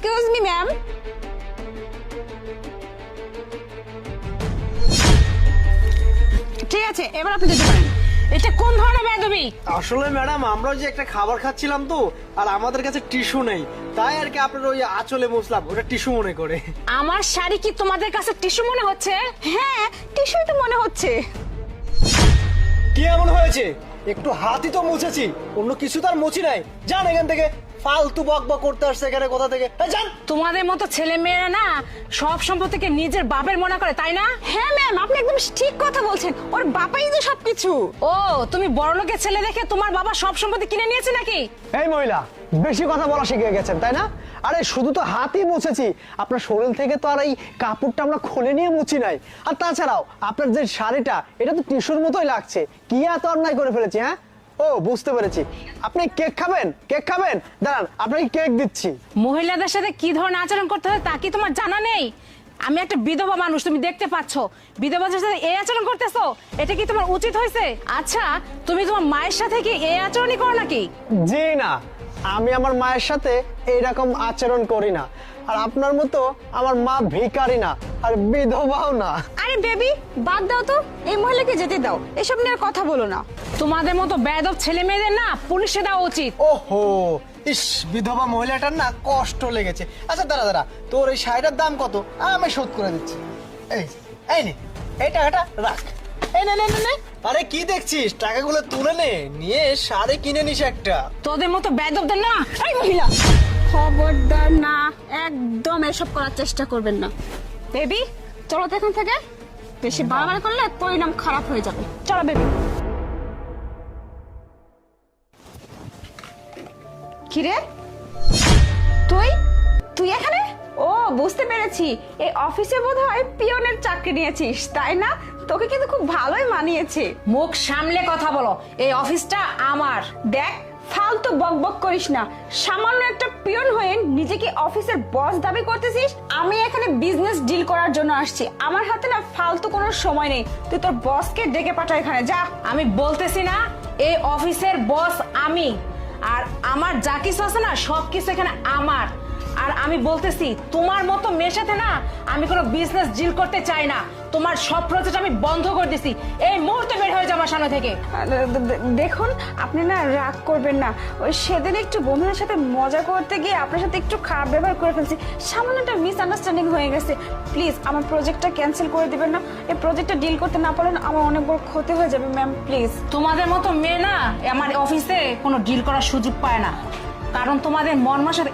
Excuse me ma'am. ঠিক আছে, এবার আপনি যেতে পারেন। এটা কোন ধরনের বেয়াদবি? আসলে ম্যাডাম আমরা যে একটা খাবার খাচ্ছিলাম তো, আর আমাদের কাছে টিস্যু নেই, তাই আর কি আপনার ওই আঁচলে মুছলাম, ওটা টিস্যু মনে করে। আমার শাড়ি কি তোমাদের কাছে টিস্যু মনে হচ্ছে? হ্যাঁ, টিস্যুই তো মনে হচ্ছে। কি এমন হয়েছে? একটু হাতই তো মুছেছি, অন্য কিছু তো আর মুছি নাই। যান এখান থেকে, ফালতু বকবক করতে আসছে এখানে কোথা থেকে। যান। তোমাদের মতো ছেলে মেয়েরা না সব সম্পত্তিকে নিজের বাপের মনে করে, তাই না? হ্যাঁ ম্যাম, আপনি একদম ঠিক কথা বলছেন। ওর বাবাই তো সবকিছু। ও, তুমি বড়লোকের ছেলে দেখে তোমার বাবা সব সম্পত্তি কিনে নিয়েছে নাকি? এই মহিলা, বেশি কথা বলা শিখে গেছেন তাই না? আরে শুধু তো হাতই মুছেছি, আপনার শরীর থেকে তো আর এই কাপড়টা আমরা খুলে নিয়ে মুছি নাই। আর তাছাড়াও আপনার যে শাড়িটা, এটা তো টিস্যুর মতোই লাগছে। কি এত অন্যায় করে ফেলেছি? হ্যাঁ, ও বুঝতে পেরেছি, আপনি কেক খাবেন? কেক খাবেন? দাঁড়ান, আপনাকে কেক দিচ্ছি। মহিলাদের সাথে কি ধরনের আচরণ করতে হয় তা কি তোমার জানা নেই? আমি একটা বিধবা মানুষ, তুমি দেখতে পাচ্ছ। বিধবাদের সাথে এই আচরণ করতেছো, এটা কি তোমার উচিত হয়েছে? আচ্ছা, তুমি তোমার মায়ের সাথে কি এই আচরণই করো নাকি? জি না, আমি আমার মায়ের সাথে এইরকম আচরণ করি না। আর আপনার মতো আমার মা ভিখারি না, আর বিধবাও না। আরে বেবি, বাদ দাও তো, এই মহিলাকে যেতে দাও, এসব নিয়ে আর কথা বলো না। তোমাদের মতো বেয়াদব ছেলে মেয়েদের না পুলিশে দেওয়া উচিত। ওহো, ইস, বিধবা মহিলাটার না কষ্ট লেগেছে। আচ্ছা দাঁড়া দাঁড়া, তোর এই শাড়িটার দাম কত? আমি শোধ করে দিচ্ছি। এই এই নে, এই টাকাটা রাখ। এই নে নে নে নে। আরে কি দেখছিস, টাকাগুলো তুলে নে, নিয়ে শাড়ি কিনে নিস একটা। তোদের মতো বেয়াদবদের না। এই মহিলা, খবরদার না, একদম এসব করার চেষ্টা করবেন না। বেবি, চলো তো এখান থেকে। বেশি বাড়াবাড়ি করলে পরিণাম খারাপ হয়ে যাবে। চলো বেবি। কিরে, তুই তুই এখানে? ও, বুঝতে পেরেছি, এই অফিসে বোধহয় পিয়নের চাকরি নিয়েছিস, তাই না? তোকে কিন্তু খুব ভালোই মানিয়েছে। মুখ সামলে কথা বলো, এই অফিসটা আমার। দেখ, ফালতু বকবক করিস না। সামান্য একটা পিয়ন হয়ে নিজেকে অফিসের বস দাবি করতেছিস? আমি এখানে বিজনেস ডিল করার জন্য আসছি, আমার হাতে না ফালতু কোনো সময় নেই। তুই তোর বসকে ডেকে পাঠা এখানে, যা। আমি বলতেছি না এই অফিসের বস আমি, আর আমার যা কিছু আছে না সবকিছু এখানে আমার। আর আমি বলতেছি, তোমার মতো মেয়ের সাথে না আমি কোনো বিজনেস ডিল করতে চাই না। তোমার সব প্রজেক্ট আমি বন্ধ করে দিছি, এই মুহূর্তে বের হয়ে যাও আমার সামনে থেকে। দেখুন, আপনি না রাগ করবেন না। ওই সেদিন একটু বন্ধুদের সাথে মজা করতে গিয়ে আপনার সাথে একটু খারাপ ব্যবহার করে ফেলছি, সামান্য একটা মিসআন্ডারস্ট্যান্ডিং হয়ে গেছে। প্লিজ আমার প্রজেক্টটা ক্যান্সেল করে দিবেন না। এই প্রজেক্টটা ডিল করতে না পারলে আমার অনেক বড় ক্ষতি হয়ে যাবে ম্যাম, প্লিজ। তোমাদের মতো মেয়ে না আমার অফিসে কোনো ডিল করার সুযোগ পায় না, কারণ তোমাদের মন মানসিকতা